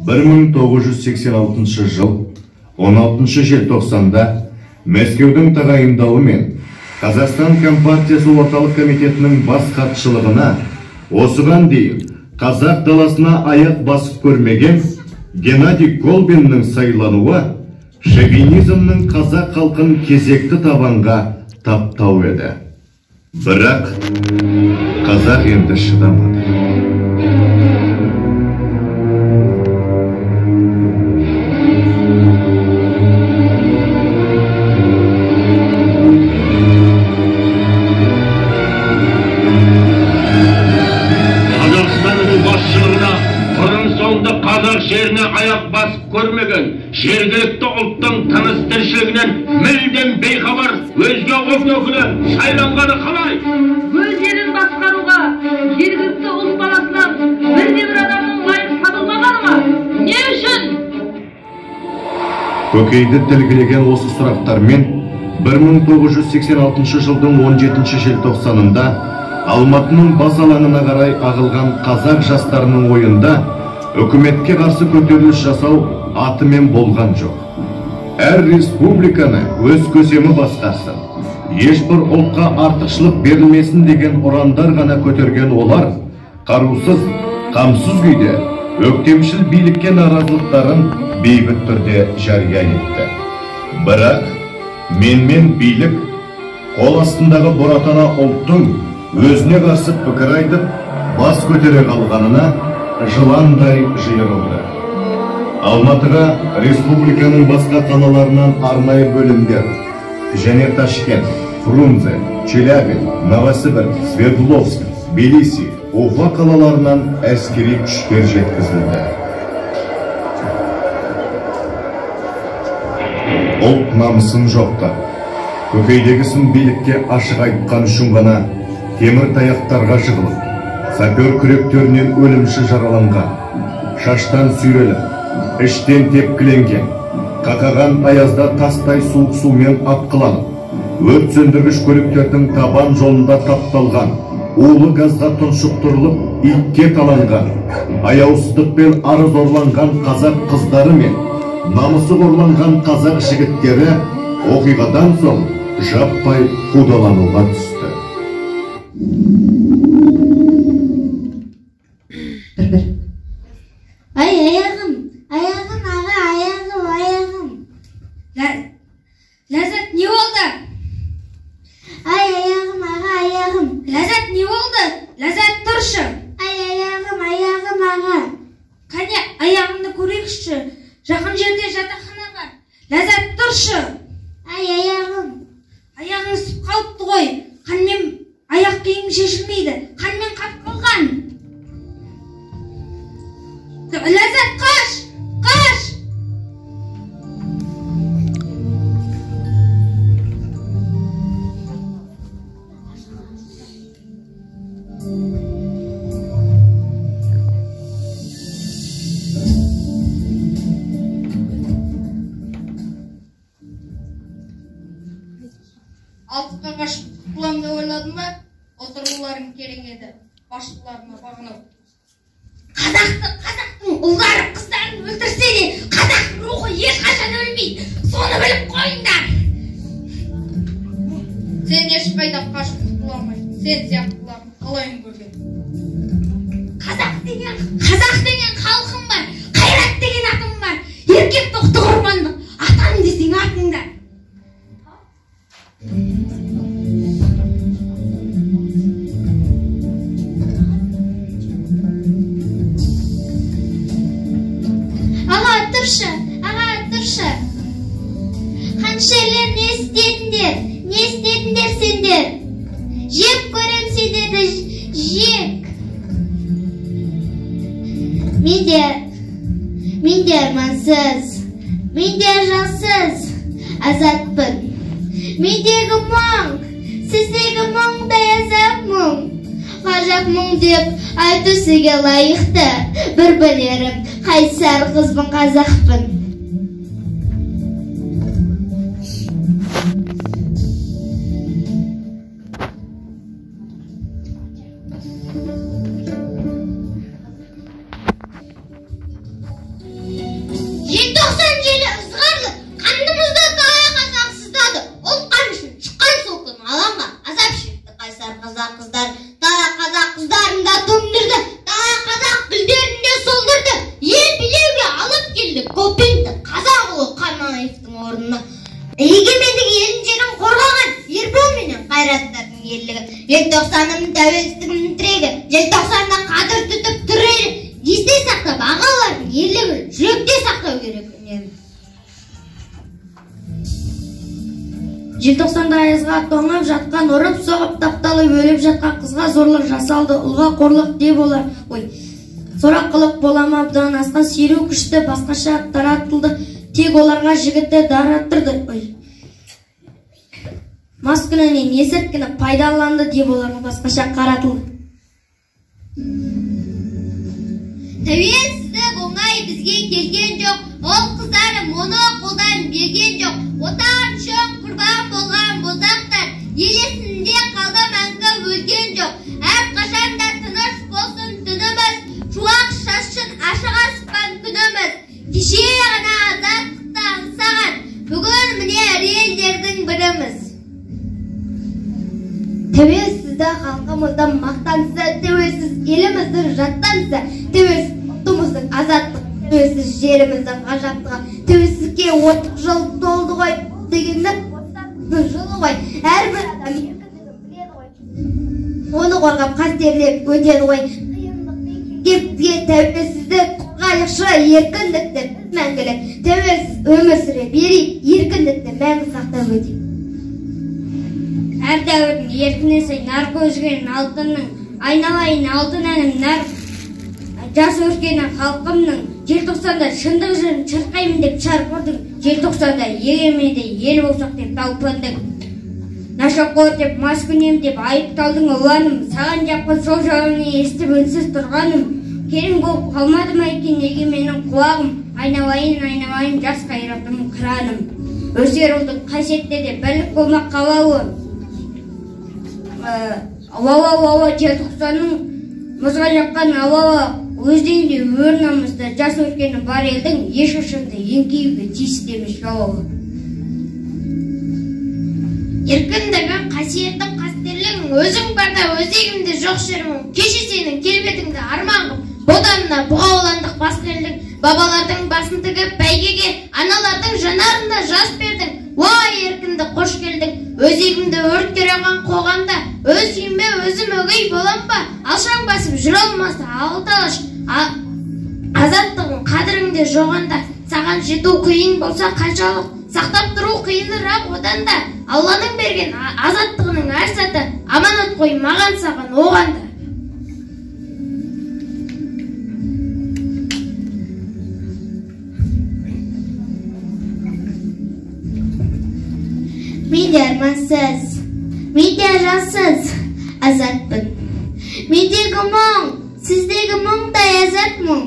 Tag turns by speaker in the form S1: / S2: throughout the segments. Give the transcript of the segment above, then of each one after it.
S1: 1986 жыл 16 желтоқсанда Мәскеудің тағайындауымен Қазақстан Компартиясы орталық комитетінің бас хатшылығына осыған дейін қазақ даласына аяқ басып көрмеген Геннадий Колбиннің сайлануы шовинизмнің қазақ халқын кезекті табанға таптау еді. Бірақ қазақ енді шыдамады.
S2: Қазақ жеріне аяқ басып көрмеген, жергілікті ұлттың тыныс тіршілігінен мүлдем бейхабар өзге ұлт өкілі сайланғаны қалай?
S3: Өз елін басқаруға жергілікті ұлт баласынан бір адамның лайық табылмағаны ма? Не үшін?
S1: Көкейді тілгілеген осы сұрақтармен 1986 жылдың 17 желтоқсанында Алматының бас алаңына қарай ағылған қазақ жастарының ойында үкіметке қарсы көтеріліс жасау атымен болған жоқ. Әр республиканы өз көсемі басқарсын, ешбір ұлтқа артықшылық берілмесін деген ұрандар ғана көтерген олар, қарусыз, қамсыз күйде өктемшіл билікке наразылықтарын бейбіт түрде жария етті. Бірақ менмен билік қол астындағы бұратана ұлттың өзіне қарсы пікір айтып, бас көтере қалғанына жыландай жиырылды. Алматыға республиканың басқа қалаларынан арнайы бөлімдер және Ташкент, Фрунзе, Челябин, Новосібір, Свердловск, Тбилиси, Уфа қалаларынан әскери күштер жеткізілді. Ұлт намысын жоқтап, көкейдегісін билікке ашық айтқан үшін ғана темір таяқтарға жығылып, сапер күректерінен өлімші жараланған, шаштан сүйреліп, іштен тепкіленген, қақаған аязда тастай суық сумен атқыланып, өрт сөндіргіш көліктердің табан жолында тапталған, улы газға тұншықтырылып, итке таланған, аяусыздықпен арыз орланған қазақ қыздары мен намысы қорланған қазақ жігіттері оқиғадан соң жаппай қудалануға түсті.
S4: Аяғым, аға, аяғым.
S5: Ләззат, не болды?
S4: Аяғым, аға, аяғым.
S5: Ләззат, не болды? Ләззат, тұршы.
S4: Аяғым, аға.
S5: Қане, аяғымды көрейікші. Жақын жерде жатақхана бар. Ләззат, тұршы.
S4: Аяғым.
S5: Аяғың ісіп қалыпты ғой. Қанмен аяқ киім шешілмейді. Қанмен қап қалған. Ләззат, қаш! Алтыққа қашып құтыламды ойладың ба? Отырғыларың керең еді. Башқыларына бағынау. Қазақтың ұлдары қыздарын өлтірсе де, қазақ рухы ешқашан өлмейді. Соны біліп қойыңдар. Сен ешқайда қашып құтыламайсың. Сен сияқтыларын қалайын көрген. Қазақ деген халқым бар, қайрат деген атым бар. Еркек тоқты құрбандық, атам десең атыңдар.
S4: Аға, тұршы. Қаншерлер не істедіңдер сендер? Жеп көрем сендерді, жек. Мендер мансыз, мендер жассыз, азатпын. Мендегі мұң, сіздегі мұңдай азап мұң. Ғажап мұң деп айту сізге лайықты. Бір білерім, қайсар қызбын, қазақпын.
S6: Желтоқсанда аязға тоңып жатқан, ұрып соғып тапталып өліп жатқан қызға зорлық жасалды. Ұлға қорлық де болар. Сорақылық болама бұдан асқан сүйру күшті басқаша таратылды. Тек оларға жігітті дараттырды. Мас күнінен есірткіні пайдаланды деп оларға басқаша қаратылды.
S4: Тәуелсіздік оңай бізге келген жоқ, ол қыздарым оны қолдан берген жоқ. Отан үшін құрбан болған боздақтар, ел есінде қалды мәңгі өлген жоқ. Әрқашанда тыныш болсын түніміз, шуақ шашсын ашық аспан күніміз. Кеше ғана азаттықты аңсаған, бүгін міне елдердің біріміз. Тәуелсізді халқымыздың мақтанса, тәуелсіз еліміздің жаттанса, тәуелсіз ұлтымыздың азаттық, тәуелсіз жеріміздің ғажаптығы, тәуелсіздікке 30 жыл толды ғой дегенді жылы ғой. Әрбір адам біледі ғой. Оны қорғап қастерлеп өтеді ғой. Бізге тәуелсіздік қайықшы еркіндікті мәңгілік, тәуелсіз өмір сүре берейік, еркіндікті мәңгі сақтап өтейік.
S6: Әр дәуірдің еркінесі нарқы өзгерін алтынның, айналайын алтын әнім нар, жас өркені халқымның, желтоқсанда шындық жырын шырқаймын деп шарқырдың, желтоқсанда егемеді ел болсақ деп талпындың. Нашақор деп, маскүнем деп айыпталдың ұланым, саған жапқан сол жауыны естіп үнсіз тұрғаным, керім болып қалмады ма екен неге менің құлағым, айналайын жас қайратым қыраным. Өсер ұлдың қасиетте де бірлік болмақ қалауы, ауа желтоқсанның мұзға жаққан ауа өздігінде өр намысты жас өркені бар елдің ешқашанда еңкеюге тиісті емес жауабы.
S4: Еркіндігің, қасиеттің, қастерлігің, өзің барда өзегімде жоқ шерімің, кеше сенің келбетіңді арман қып, бодамына бұғауландық басқерлік, бабалардың басын тігіп бәйгеге, аналардың жанарында жас бердің, уай еркінді қош келдің, өзегімді өрт кераған қоғамда, өз үйіме өзім өгей болам ба, алшаң басып жүр алмаса алталаш, азаттығың қадіріңде жоғанда, саған жету қиын болса қаншалық, сақтап тұру қиынырақ одан да, Алланың берген азаттығының әр сәті аманат қой маған саған оғанда. Мен де армансыз, мен де жансыз, азатпын. Мендегі мұң, сіздегі мұңдай азат мұң.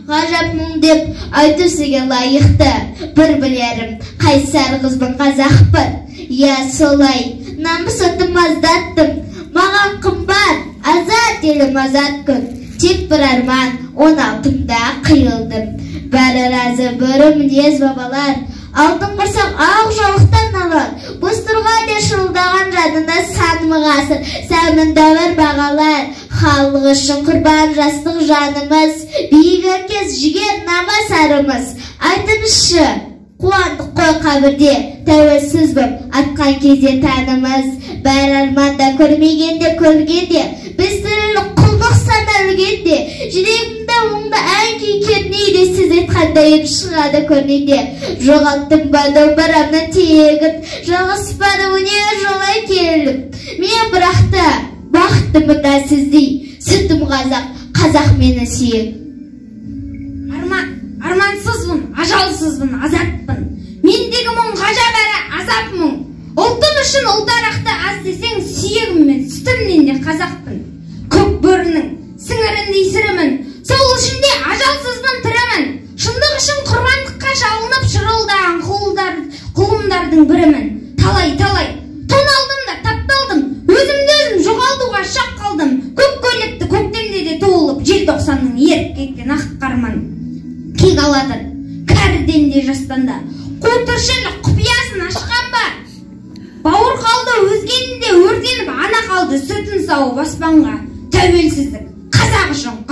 S4: Ғажап мұң деп айту сізге лайықты. Бір білерім, қайсар қызбын қазақпын. Я солай, намыс отым аздаттым. Маған қымбат, азат елім азат күн. Тек бір арман, 16-да қиылдым. Бәрі разы бөрі мінез бабалар. Алтын құрсақ ақ жаулықтан алар. Бұстырға шылдаған жадында санымы ғасыр. Сәмін дәуір бағалар. Халық үшін құрбан жастық жанымыз. Биік өркез жігер намаз арымыз. Айтыңызшы, қуандық қой қабірде, тәуелсіз боп атқан кезде тәніміз. Бәр арманда көрмегенде көргенде, біз тірілік құлдық сана өлгенде, жүрегімді оңды ән күй кернейді, сіз айтқандайым шығады көрнейде. Жоғалттым ба домбырамның тегін, жалғаспады өнер жолай келіп. Мен бірақта бақыттымын да сіздей, сүтім қазақ мені сүйек.
S5: Армансызбын, ажалсызбын, азатпын. Мендегі мұң ғажап әрі азап мұң. Ұлтым үшін ұлтарақты аз десең сүйегіммен, сүтімнен де қазақпын. Көк бөрінің сіңіріндей сірімін, сол үшін де ажалсызбын тірімін. Шындық үшін құрбандыққа шалынып шырылдаған құлымдардың бірімін. Талай, тон алдым да тапталдым, өзімді өзім жоғалтуға шақ қалдым. Көк көйлекті көктемде де туылып, желтоқсанның еріп кеткен ақ қарман. Кек аладыр, кәріден де жастанда, қу тіршілік құпиясын ашқан ба? Бауыр қалды өзгенінде өртеніп, ана қалды сүтін сауып аспанға. Тәуелсіздік, қазақ үшін